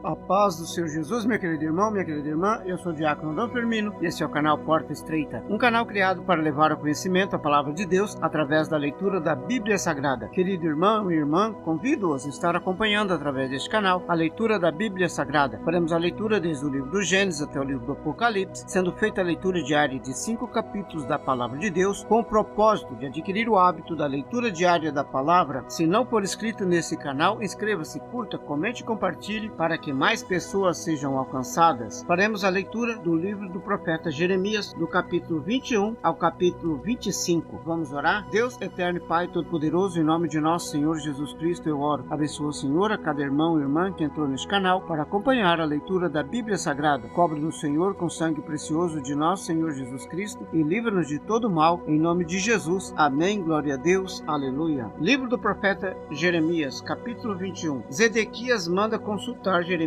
A paz do Senhor Jesus, meu querido irmão, minha querida irmã. Eu sou o Diácono Adão Firmino e esse é o canal Porta Estreita, um canal criado para levar ao conhecimento a palavra de Deus através da leitura da Bíblia Sagrada. Querido irmão e irmã, convido-os a estar acompanhando através deste canal a leitura da Bíblia Sagrada. Faremos a leitura desde o livro do Gênesis até o livro do Apocalipse, sendo feita a leitura diária de 5 capítulos da palavra de Deus, com o propósito de adquirir o hábito da leitura diária da palavra. Se não for inscrito nesse canal, inscreva-se, curta, comente e compartilhe para que mais pessoas sejam alcançadas. Faremos a leitura do livro do profeta Jeremias, do capítulo 21 ao capítulo 25. Vamos orar? Deus eterno e Pai Todo-Poderoso, em nome de nosso Senhor Jesus Cristo, eu oro. Abençoa, Senhor, a cada irmão e irmã que entrou neste canal para acompanhar a leitura da Bíblia Sagrada. Cobre-nos, Senhor, com sangue precioso de nosso Senhor Jesus Cristo e livra-nos de todo mal, em nome de Jesus. Amém. Glória a Deus. Aleluia. Livro do profeta Jeremias, capítulo 21. Zedequias manda consultar Jeremias.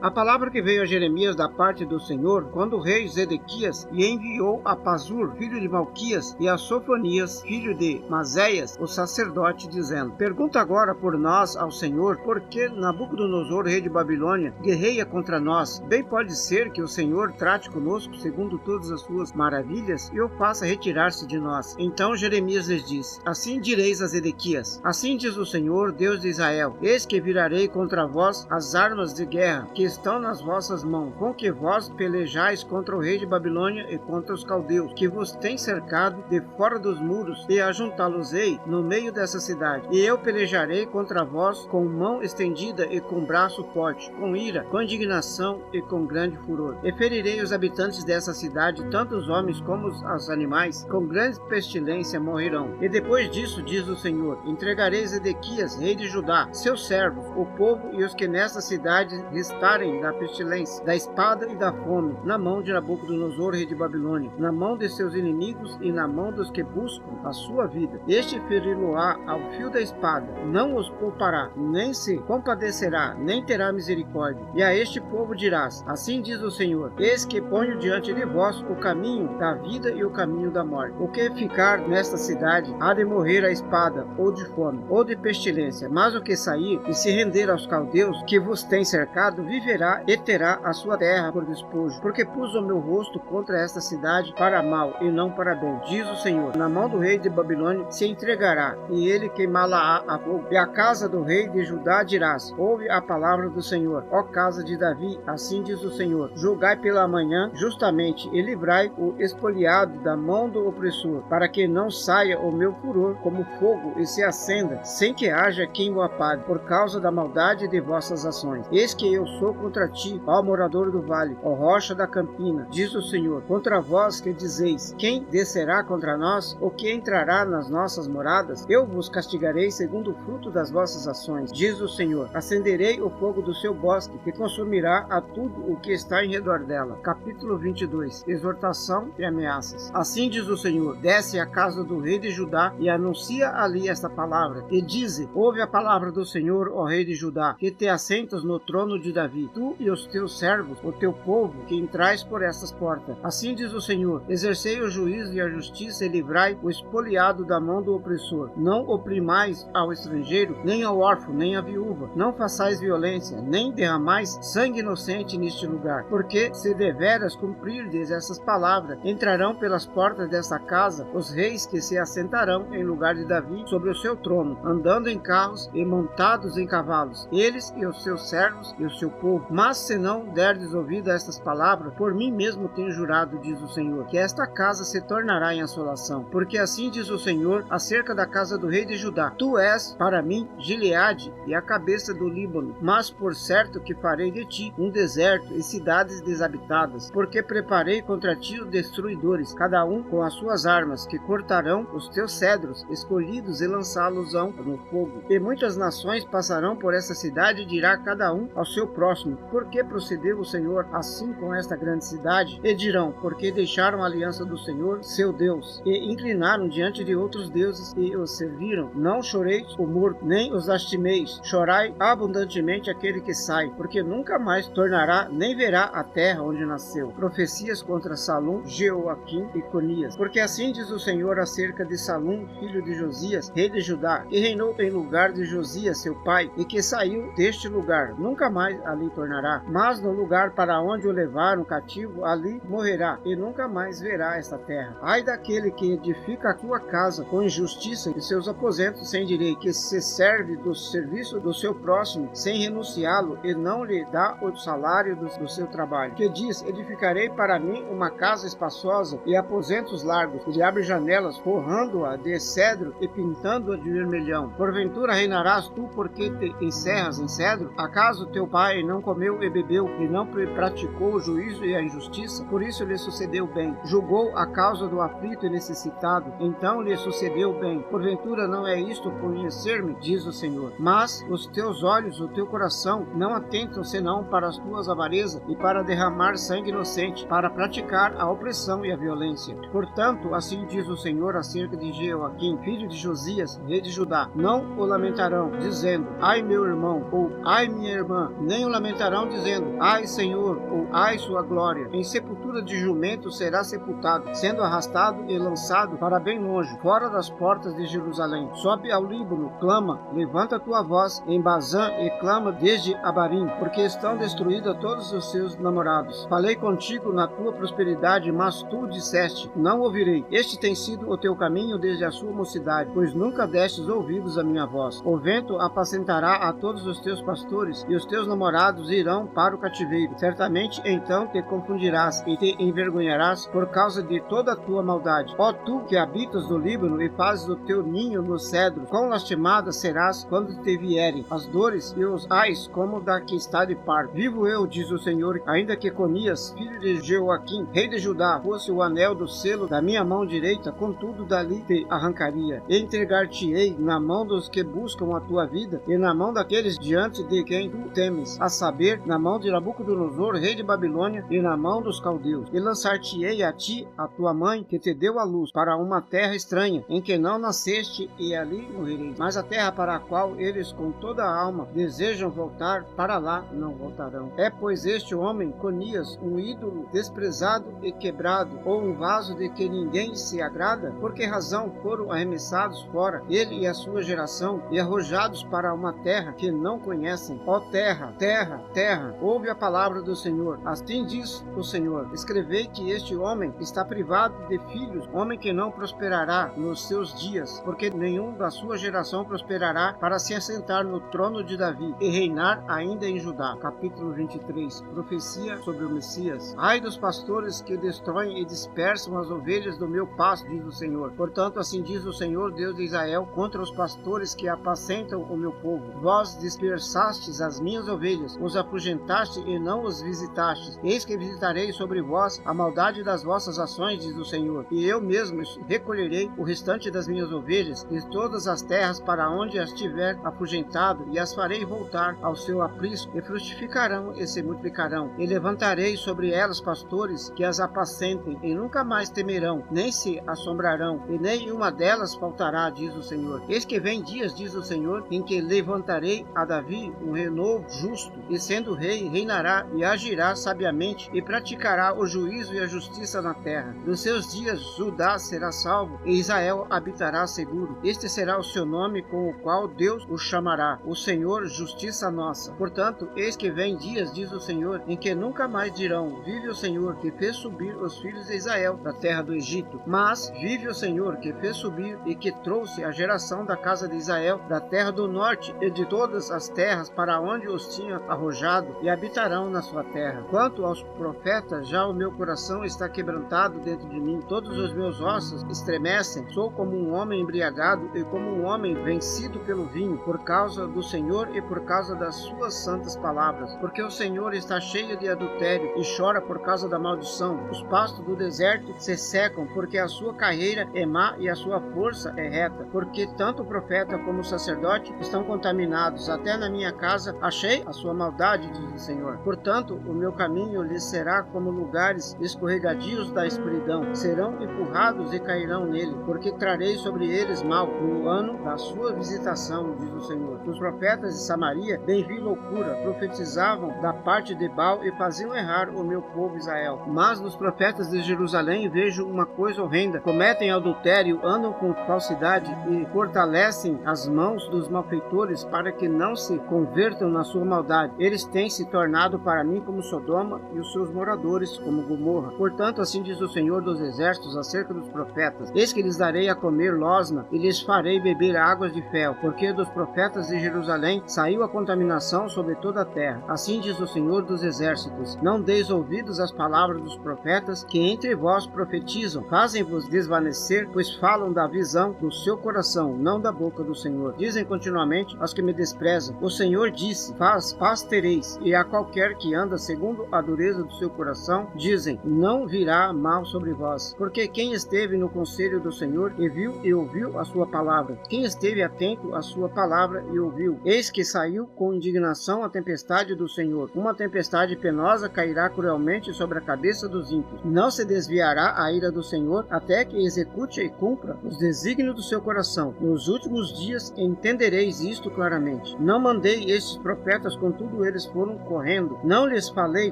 A palavra que veio a Jeremias da parte do Senhor, quando o rei Zedequias lhe enviou a Pazur, filho de Malquias, e a Sofonias, filho de Mazéias, o sacerdote, dizendo: Pergunta agora por nós ao Senhor, por que Nabucodonosor, rei de Babilônia, guerreia contra nós? Bem pode ser que o Senhor trate conosco segundo todas as suas maravilhas e o faça retirar-se de nós. Então Jeremias lhes diz: Assim direis a Zedequias: Assim diz o Senhor, Deus de Israel: Eis que virarei contra vós as armas de guerra que estão nas vossas mãos, com que vós pelejais contra o rei de Babilônia e contra os caldeus, que vos têm cercado de fora dos muros, e ajuntá-los-ei no meio dessa cidade. E eu pelejarei contra vós com mão estendida e com braço forte, com ira, com indignação e com grande furor. E ferirei os habitantes dessa cidade, tanto os homens como os animais, com grande pestilência morrerão. E depois disso, diz o Senhor, entregarei Zedequias, rei de Judá, seus servos, o povo e os que nesta cidade restarem da pestilência, da espada e da fome, na mão de Nabucodonosor, rei de Babilônia, na mão de seus inimigos e na mão dos que buscam a sua vida. Este feri-lo-á ao fio da espada, não os poupará, nem se compadecerá, nem terá misericórdia. E a este povo dirás: Assim diz o Senhor: Eis que ponho diante de vós o caminho da vida e o caminho da morte. O que ficar nesta cidade há de morrer à espada, ou de fome, ou de pestilência, mas o que sair e se render aos caldeus que vos têm cercado, viverá e terá a sua terra por despojo, porque pus o meu rosto contra esta cidade para mal e não para bem, diz o Senhor. Na mão do rei de Babilônia se entregará, e ele queimá-la a fogo. E a casa do rei de Judá dirás: Ouve a palavra do Senhor, ó casa de Davi, assim diz o Senhor: Julgai pela manhã justamente e livrai o espoliado da mão do opressor, para que não saia o meu furor como fogo e se acenda, sem que haja quem o apague, por causa da maldade de vossas ações. Eis que eu sou contra ti, ó morador do vale, ó rocha da campina, diz o Senhor, contra vós que dizeis: Quem descerá contra nós, ou que entrará nas nossas moradas? Eu vos castigarei segundo o fruto das vossas ações, diz o Senhor. Acenderei o fogo do seu bosque, que consumirá a tudo o que está em redor dela. Capítulo 22. Exortação e ameaças. Assim diz o Senhor: Desce à casa do rei de Judá e anuncia ali esta palavra, e dize: Ouve a palavra do Senhor, ó rei de Judá, que te assentas no trono de Davi, tu e os teus servos, o teu povo, que entrais por estas portas. Assim diz o Senhor: Exercei o juízo e a justiça e livrai o espoliado da mão do opressor. Não oprimais ao estrangeiro, nem ao órfão, nem à viúva. Não façais violência, nem derramais sangue inocente neste lugar. Porque se deveras cumprirdes essas palavras, entrarão pelas portas desta casa os reis que se assentarão em lugar de Davi sobre o seu trono, andando em carros e montados em cavalos, eles e os seus servos e o seu povo. Mas se não derdes ouvido a estas palavras, por mim mesmo tenho jurado, diz o Senhor, que esta casa se tornará em assolação. Porque assim diz o Senhor acerca da casa do rei de Judá: Tu és para mim Gileade e a cabeça do Líbano, mas por certo que farei de ti um deserto e cidades desabitadas, porque preparei contra ti os destruidores, cada um com as suas armas, que cortarão os teus cedros escolhidos e lançá-los-ão no fogo. E muitas nações passarão por essa cidade, e dirá cada um ao seu próximo: Por que procedeu o Senhor assim com esta grande cidade? E dirão: Porque deixaram a aliança do Senhor, seu Deus, e inclinaram diante de outros deuses e os serviram. Não choreis o morto, nem os lastimeis. Chorai abundantemente aquele que sai, porque nunca mais tornará, nem verá a terra onde nasceu. Profecias contra Salum, Jeoaquim e Conias. Porque assim diz o Senhor acerca de Salum, filho de Josias, rei de Judá, que reinou em lugar de Josias, seu pai, e que saiu deste lugar. Nunca mais mais ali tornará. Mas no lugar para onde o levaram cativo, ali morrerá, e nunca mais verá esta terra. Ai daquele que edifica a sua casa com injustiça e seus aposentos sem direito, que se serve do serviço do seu próximo sem renunciá-lo e não lhe dá o salário do seu trabalho. Que diz: edificarei para mim uma casa espaçosa e aposentos largos, e lhe abre janelas, forrando-a de cedro e pintando-a de vermelhão. Porventura reinarás tu porque te encerras em cedro? Acaso teu pai não comeu e bebeu e não praticou o juízo e a injustiça? Por isso lhe sucedeu bem. Julgou a causa do aflito e necessitado, então lhe sucedeu bem. Porventura não é isto conhecer-me, diz o Senhor. Mas os teus olhos, o teu coração, não atentam senão para as tuas avarezas e para derramar sangue inocente, para praticar a opressão e a violência. Portanto, assim diz o Senhor acerca de Jeoaquim, filho de Josias, rei de Judá: não o lamentarão, dizendo: ai meu irmão, ou ai minha irmã, nem o lamentarão, dizendo: ai Senhor, ou ai sua glória. Em sepultura de jumento será sepultado, sendo arrastado e lançado para bem longe, fora das portas de Jerusalém. Sobe ao Líbano, clama, levanta tua voz em Bazã e clama desde Abarim, porque estão destruídos todos os seus namorados. Falei contigo na tua prosperidade, mas tu disseste: não ouvirei. Este tem sido o teu caminho desde a sua mocidade, pois nunca destes ouvidos à minha voz. O vento apacentará a todos os teus pastores, e os teus namorados irão para o cativeiro. Certamente então te confundirás e te envergonharás por causa de toda a tua maldade. Ó tu que habitas no Líbano e fazes o teu ninho no cedro, quão lastimada serás quando te vierem as dores e os ais como da que está de parto. Vivo eu, diz o Senhor, ainda que Conias, filho de Jeoaquim, rei de Judá, fosse o anel do selo da minha mão direita, contudo dali te arrancaria. E entregar-te-ei na mão dos que buscam a tua vida, e na mão daqueles diante de quem tu temes, a saber, na mão de Nabucodonosor, rei de Babilônia, e na mão dos caldeus. E lançar-te-ei a ti, a tua mãe, que te deu a luz, para uma terra estranha, em que não nasceste, e ali morrereis. Mas a terra para a qual eles com toda a alma desejam voltar, para lá não voltarão. É, pois, este homem, Conias, um ídolo desprezado e quebrado, ou um vaso de que ninguém se agrada? Por que razão foram arremessados fora, ele e a sua geração, e arrojados para uma terra que não conhecem? Ó terra, terra, terra, ouve a palavra do Senhor. Assim diz o Senhor: escrevei que este homem está privado de filhos, homem que não prosperará nos seus dias, porque nenhum da sua geração prosperará para se assentar no trono de Davi e reinar ainda em Judá. Capítulo 23. Profecia sobre o Messias. Ai dos pastores que destroem e dispersam as ovelhas do meu pasto, diz o Senhor. Portanto, assim diz o Senhor, Deus de Israel, contra os pastores que apacentam o meu povo. Vós dispersastes as minhas ovelhas, os afugentaste e não os visitastes. Eis que visitarei sobre vós a maldade das vossas ações, diz o Senhor, e eu mesmo recolherei o restante das minhas ovelhas de todas as terras para onde as tiver afugentado, e as farei voltar ao seu aprisco, e frutificarão e se multiplicarão. E levantarei sobre elas pastores que as apacentem, e nunca mais temerão, nem se assombrarão, e nenhuma delas faltará, diz o Senhor. Eis que vem dias, diz o Senhor, em que levantarei a Davi um renovo justo, e sendo rei, reinará e agirá sabiamente, e praticará o juízo e a justiça na terra. Dos seus dias Judá será salvo, e Israel habitará seguro. Este será o seu nome com o qual Deus o chamará: o Senhor, justiça nossa. Portanto, eis que vem dias, diz o Senhor, em que nunca mais dirão: vive o Senhor, que fez subir os filhos de Israel da terra do Egito. Mas vive o Senhor, que fez subir e que trouxe a geração da casa de Israel da terra do norte e de todas as terras para onde os tinha arrojado, e habitarão na sua terra. Quanto aos profetas, já o meu coração está quebrantado dentro de mim, todos os meus ossos estremecem. Sou como um homem embriagado e como um homem vencido pelo vinho, por causa do Senhor e por causa das suas santas palavras. Porque o Senhor está cheio de adultério e chora por causa da maldição. Os pastos do deserto se secam, porque a sua carreira é má e a sua força é reta. Porque tanto o profeta como o sacerdote estão contaminados. Até na minha casa achei a sua maldade, diz o Senhor. Portanto, o meu caminho lhes será como lugares escorregadios da escuridão. Serão empurrados e cairão nele, porque trarei sobre eles mal no ano da sua visitação, diz o Senhor. Os profetas de Samaria bem vi loucura, profetizavam da parte de Baal e faziam errar o meu povo Israel. Mas nos profetas de Jerusalém vejo uma coisa horrenda: cometem adultério, andam com falsidade e fortalecem as mãos dos malfeitores para que não se convertam na sua sua maldade. Eles têm se tornado para mim como Sodoma e os seus moradores como Gomorra. Portanto, assim diz o Senhor dos Exércitos acerca dos profetas: eis que lhes darei a comer losna e lhes farei beber águas de fel, porque dos profetas de Jerusalém saiu a contaminação sobre toda a terra. Assim diz o Senhor dos Exércitos: não deis ouvidos às palavras dos profetas que entre vós profetizam, fazem-vos desvanecer, pois falam da visão do seu coração, não da boca do Senhor. Dizem continuamente aos que me desprezam: o Senhor disse, paz tereis, e a qualquer que anda segundo a dureza do seu coração, dizem, não virá mal sobre vós. Porque quem esteve no conselho do Senhor e viu e ouviu a sua palavra, quem esteve atento à sua palavra e ouviu, eis que saiu com indignação a tempestade do Senhor, uma tempestade penosa cairá cruelmente sobre a cabeça dos ímpios. Não se desviará a ira do Senhor até que execute e cumpra os desígnios do seu coração. Nos últimos dias entendereis isto claramente. Não mandei estes profetas, contudo eles foram correndo. Não lhes falei,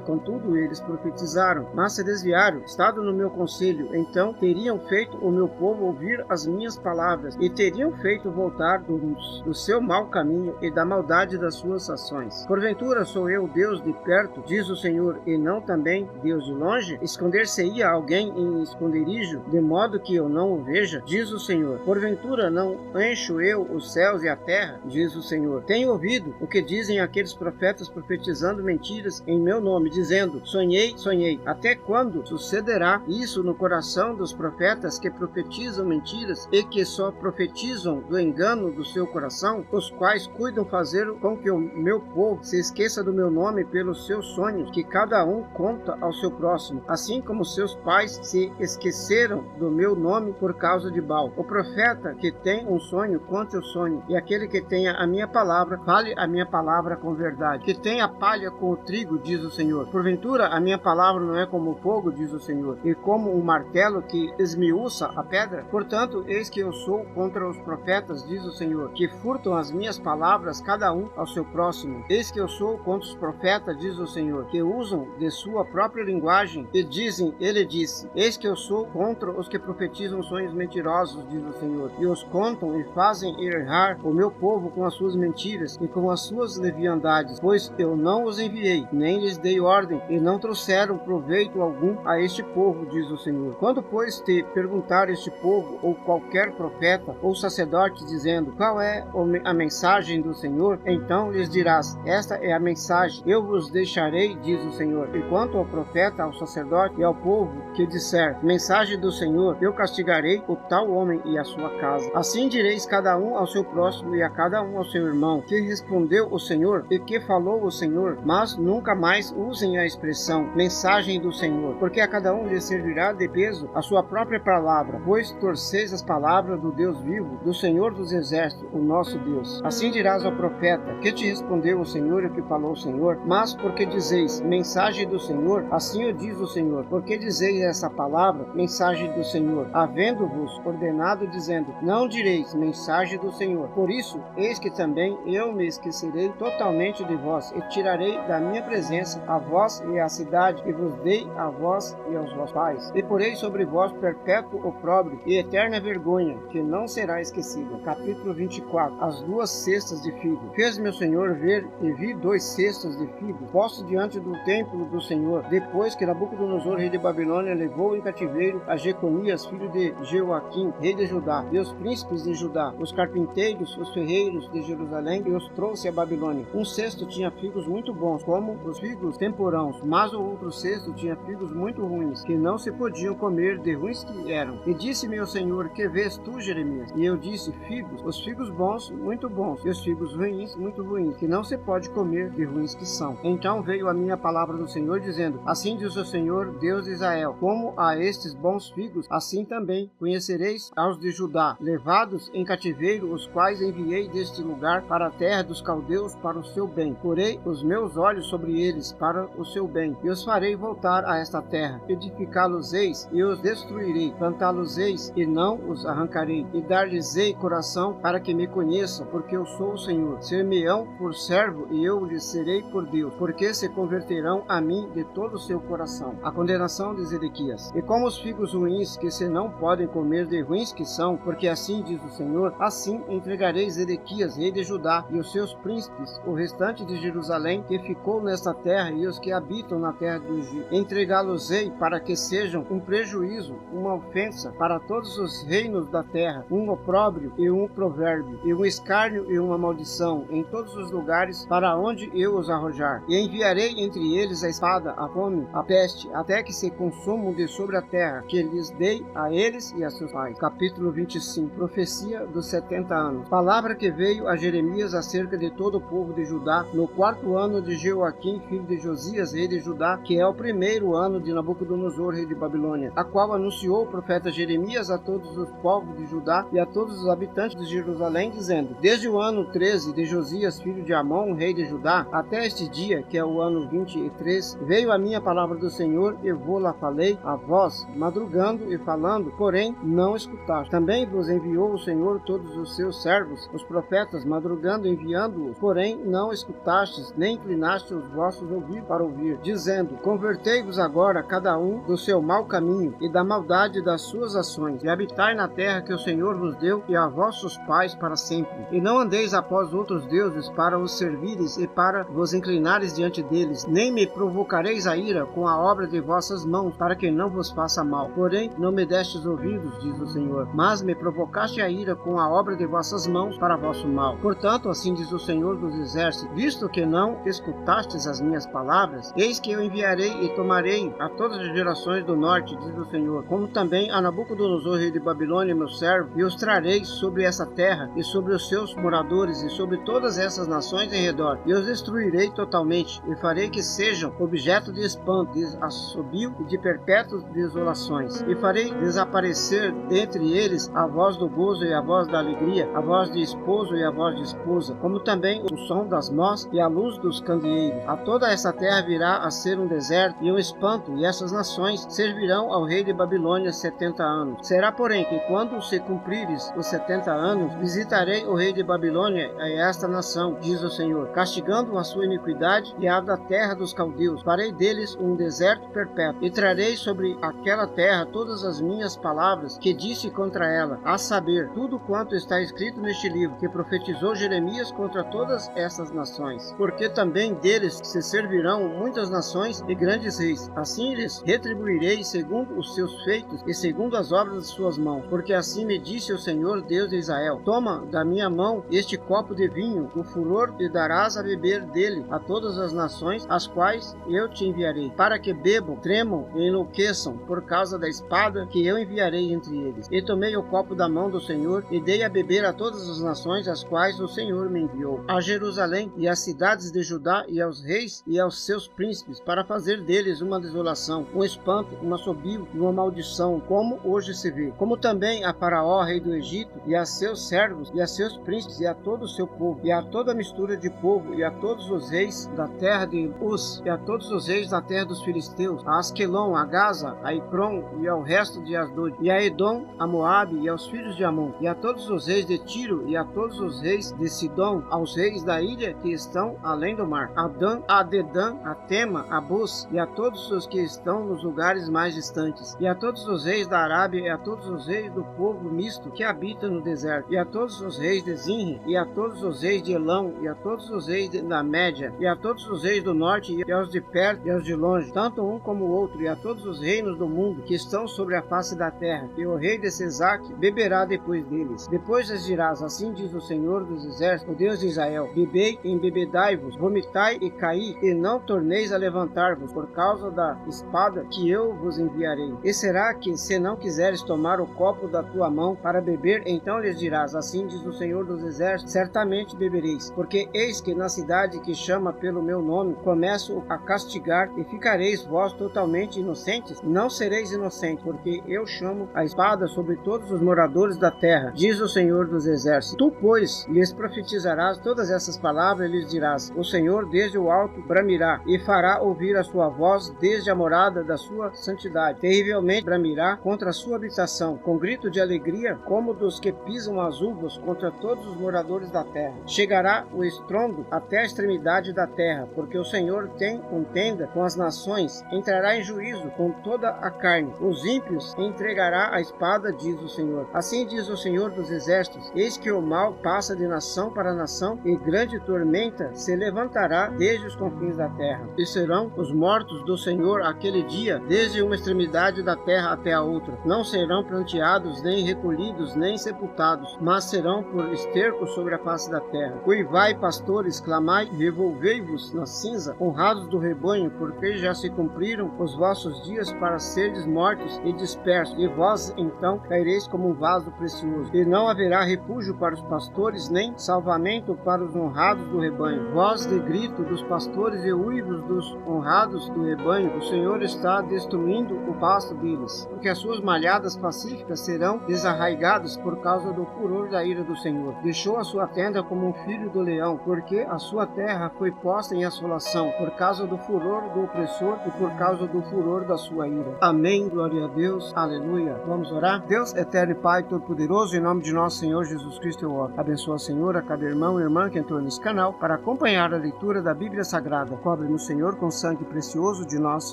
contudo eles profetizaram. Mas se desviaram, estado no meu conselho, então teriam feito o meu povo ouvir as minhas palavras, e teriam feito voltar do seu mau caminho e da maldade das suas ações. Porventura sou eu Deus de perto, diz o Senhor, e não também Deus de longe? Esconder-se-ia alguém em esconderijo, de modo que eu não o veja, diz o Senhor. Porventura não encho eu os céus e a terra, diz o Senhor. Tenho ouvido o que dizem aqueles profetas profetizando mentiras em meu nome, dizendo, sonhei, sonhei. Até quando sucederá isso no coração dos profetas que profetizam mentiras e que só profetizam do engano do seu coração, os quais cuidam fazer com que o meu povo se esqueça do meu nome pelos seus sonhos, que cada um conta ao seu próximo, assim como seus pais se esqueceram do meu nome por causa de Baal. O profeta que tem um sonho, conte o sonho, e aquele que tenha a minha palavra, fale a minha palavra com verdade. Que tenha palha com o trigo, diz o Senhor. Porventura a minha palavra não é como o fogo, diz o Senhor, e como um martelo que esmiuça a pedra? Portanto, eis que eu sou contra os profetas, diz o Senhor, que furtam as minhas palavras, cada um ao seu próximo. Eis que eu sou contra os profetas, diz o Senhor, que usam de sua própria linguagem e dizem, ele disse. Eis que eu sou contra os que profetizam sonhos mentirosos, diz o Senhor, e os contam e fazem errar o meu povo com as suas mentiras e com as suas leviandades, pois eu não os enviei, nem lhes dei ordem, e não trouxeram proveito algum a este povo, diz o Senhor. Quando, pois, te perguntar este povo, ou qualquer profeta, ou sacerdote, dizendo, qual é a mensagem do Senhor? Então lhes dirás, esta é a mensagem, eu vos deixarei, diz o Senhor. E quanto ao profeta, ao sacerdote e ao povo, que disser, mensagem do Senhor, eu castigarei o tal homem e a sua casa. Assim direis cada um ao seu próximo e a cada um ao seu irmão, que respondeu o Senhor e que falou o Senhor, mas nunca mais usem a expressão, mensagem do Senhor, porque a cada um lhe servirá de peso a sua própria palavra, pois torceis as palavras do Deus vivo, do Senhor dos Exércitos, o nosso Deus. Assim dirás ao profeta, que te respondeu o Senhor e o que falou o Senhor, mas porque dizeis, mensagem do Senhor, assim o diz o Senhor, porque dizeis essa palavra, mensagem do Senhor, havendo-vos ordenado, dizendo, não direis, mensagem do Senhor. Por isso, eis que também eu me esquecerei totalmente de vós, e tirarei da minha presença a vós e a cidade, e vos dei a vós e aos vossos pais. E porei sobre vós perpétuo opróbrio e eterna vergonha, que não será esquecida. Capítulo 24. As 2 cestas de figo. Fez-me o Senhor ver, e vi 2 cestas de figo, postos diante do templo do Senhor, depois que Nabucodonosor, rei de Babilônia, levou em cativeiro a Jeconias, filho de Jeoaquim, rei de Judá, e os príncipes de Judá, os carpinteiros, os ferreiros de Jerusalém, e os trouxe a Babilônia. Um cesto tinha figos muito bons, como os figos temporãos, mas o outro cesto tinha figos muito ruins, que não se podiam comer, de ruins que eram. E disse-me o Senhor, que vês tu, Jeremias? E eu disse, figos, os figos bons, muito bons, e os figos ruins, muito ruins, que não se pode comer, de ruins que são. Então veio a minha palavra do Senhor, dizendo, assim diz o Senhor, Deus de Israel, como a estes bons figos, assim também conhecereis aos de Judá, levados em cativeiro, os quais enviei deste lugar para a terra dos caldeus para o seu bem. Porei os meus olhos sobre eles para o seu bem, e os farei voltar a esta terra. Edificá-los-eis e os destruirei, plantá-los-eis e não os arrancarei, e dar-lhes-ei coração para que me conheçam, porque eu sou o Senhor. Ser-me-ão por servo e eu lhes serei por Deus, porque se converterão a mim de todo o seu coração. A condenação de Zedequias. E como os figos ruins que se não podem comer, de ruins que são, porque assim diz o Senhor, assim entregarei Zedequias, rei de Judá, e os seus príncipes, o restante de Jerusalém que ficou nesta terra e os que habitam na terra do Egito. Entregá-los-ei para que sejam um prejuízo, uma ofensa para todos os reinos da terra, um opróbrio e um provérbio, e um escárnio e uma maldição em todos os lugares para onde eu os arrojar. E enviarei entre eles a espada, a fome, a peste, até que se consumam de sobre a terra, que lhes dei a eles e a seus pais. Capítulo 25. Profecia dos 70 anos. Palavra que veio a Jeremias acerca de todo o povo de Judá, no 4º ano de Jeoaquim, filho de Josias, rei de Judá, que é o 1º ano de Nabucodonosor, rei de Babilônia, a qual anunciou o profeta Jeremias a todos os povos de Judá e a todos os habitantes de Jerusalém, dizendo: desde o ano 13 de Josias, filho de Amon, rei de Judá, até este dia, que é o ano 23, veio a minha palavra do Senhor, e vou-la falei a vós, madrugando e falando, porém não escutaste. Também vos enviou o Senhor todos os seus servos, os profetas, madrugando enviando-os, porém não escutastes, nem inclinastes os vossos ouvidos para ouvir, dizendo: convertei-vos agora cada um do seu mau caminho e da maldade das suas ações, e habitai na terra que o Senhor vos deu e a vossos pais para sempre. E não andeis após outros deuses para os servires e para vos inclinares diante deles, nem me provocareis a ira com a obra de vossas mãos, para que não vos faça mal. Porém não me destes ouvidos, diz o Senhor, mas me provocaste a ira com a obra de vossas mãos para vosso mal. Portanto, assim diz o Senhor dos Exércitos, visto que não escutastes as minhas palavras, eis que eu enviarei e tomarei a todas as gerações do norte, diz o Senhor, como também a Nabucodonosor, rei de Babilônia, meu servo, e os trarei sobre essa terra e sobre os seus moradores e sobre todas essas nações em redor, e os destruirei totalmente, e farei que sejam objeto de espanto, de assobio e de perpétuas desolações, e farei desaparecer dentre eles a voz do gozo e a voz da alegria, a voz de esposo e a voz de esposa, como também o som das mós e a luz dos candeeiros. A toda essa terra virá a ser um deserto e um espanto, e essas nações servirão ao rei de Babilônia 70 anos. Será, porém, que quando se cumprires os 70 anos, visitarei o rei de Babilônia a esta nação, diz o Senhor, castigando a sua iniquidade e a da terra dos caldeus. Farei deles um deserto perpétuo, e trarei sobre aquela terra todas as minhas palavras que disse contra ela, a saber, tudo quanto está escrito neste livro, que profetizou Jeremias contra todas essas nações. Porque também deles se servirão muitas nações e grandes reis. Assim lhes retribuirei segundo os seus feitos e segundo as obras de suas mãos. Porque assim me disse o Senhor Deus de Israel: toma da minha mão este copo de vinho, do furor, e darás a beber dele a todas as nações, as quais eu te enviarei, para que bebam, tremam e enlouqueçam por causa da espada que eu enviarei entre eles. E tomei o copo da mão do Senhor e dei a beber a todas as nações as quais o Senhor me enviou, a Jerusalém e às cidades de Judá e aos reis e aos seus príncipes, para fazer deles uma desolação, um espanto, um assobio e uma maldição, como hoje se vê. Como também a Faraó, rei do Egito, e a seus servos e a seus príncipes e a todo o seu povo, e a toda a mistura de povo, e a todos os reis da terra de Uz, e a todos os reis da terra dos filisteus, a Asquelon, a Gaza, a Icron e ao resto de Asdod, e a Edom, a Moabe e aos filhos de Amon, e a todos os reis de Tiro e a todos os reis de Sidom, aos reis da ilha que estão além do mar, a Dan, a Dedã, a Tema, a Bus, e a todos os que estão nos lugares mais distantes, e a todos os reis da Arábia, e a todos os reis do povo misto que habita no deserto, e a todos os reis de Zinri, e a todos os reis de Elão, e a todos os reis da Média, e a todos os reis do norte, e aos de perto e aos de longe, tanto um como o outro, e a todos os reinos do mundo que estão sobre a face da terra, e o rei de Sesac beberá depois deles. Depois lhes dirás: assim diz o Senhor dos Exércitos, o Deus de Israel: bebei, embebedai-vos, vomitai e caí, e não torneis a levantar-vos, por causa da espada que eu vos enviarei. E será que, se não quiseres tomar o copo da tua mão para beber, então lhes dirás: assim diz o Senhor dos Exércitos: certamente bebereis, porque eis que na cidade que chama pelo meu nome começo a castigar, e ficareis vós totalmente inocentes? Não sereis inocentes, porque eu chamo a espada sobre todos os moradores da terra, diz o Senhor dos Exércitos. Tu, pois, lhes profetizarás todas essas palavras e lhes dirás: o Senhor desde o alto bramirá, e fará ouvir a sua voz desde a morada da sua santidade. Terrivelmente bramirá contra a sua habitação, com grito de alegria, como dos que pisam as uvas, contra todos os moradores da terra. Chegará o estrondo até a extremidade da terra, porque o Senhor tem contenda com as nações, entrará em juízo com toda a carne. Os ímpios entregará a espada, diz o Senhor. Assim diz o Senhor dos Exércitos: eis que o mal passa de nação para nação, e grande tormenta se levantará desde os confins da terra, e serão os mortos do Senhor aquele dia, desde uma extremidade da terra até a outra. Não serão planteados, nem recolhidos, nem sepultados, mas serão por esterco sobre a face da terra. Uivai, pastores, clamai, revolvei-vos na cinza, honrados do rebanho, porque já se cumpriram os vossos dias para serdes mortos e dispersos, e vós então caireis como um vaso precioso. E não haverá refúgio para os pastores, nem salvamento para os honrados do rebanho. Voz de grito dos pastores e uivos dos honrados do rebanho, o Senhor está destruindo o pasto deles, porque as suas malhadas pacíficas serão desarraigadas por causa do furor da ira do Senhor. Deixou a sua tenda como um filho do leão, porque a sua terra foi posta em assolação, por causa do furor do opressor e por causa do furor da sua ira. Amém, glória a Deus, aleluia. Vamos orar? Deus eterno e Pai todo-poderoso, em nome de nosso Senhor Jesus Cristo eu oro. Abençoa, Senhor, a cada irmão e irmã que entrou nesse canal para acompanhar a leitura da Bíblia Sagrada. Cobre-nos, Senhor, com sangue precioso de nosso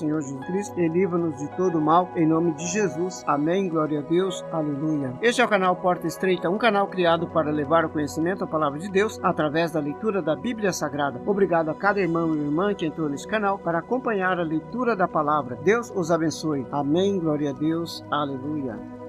Senhor Jesus Cristo e livra-nos de todo mal, em nome de Jesus. Amém, glória a Deus, aleluia. Este é o canal Porta Estreita, um canal criado para levar o conhecimento à Palavra de Deus através da leitura da Bíblia Sagrada. Obrigado a cada irmão e irmã que entrou nesse canal para acompanhar a leitura da Palavra. Deus os abençoe. Amém, glória a Deus, aleluia.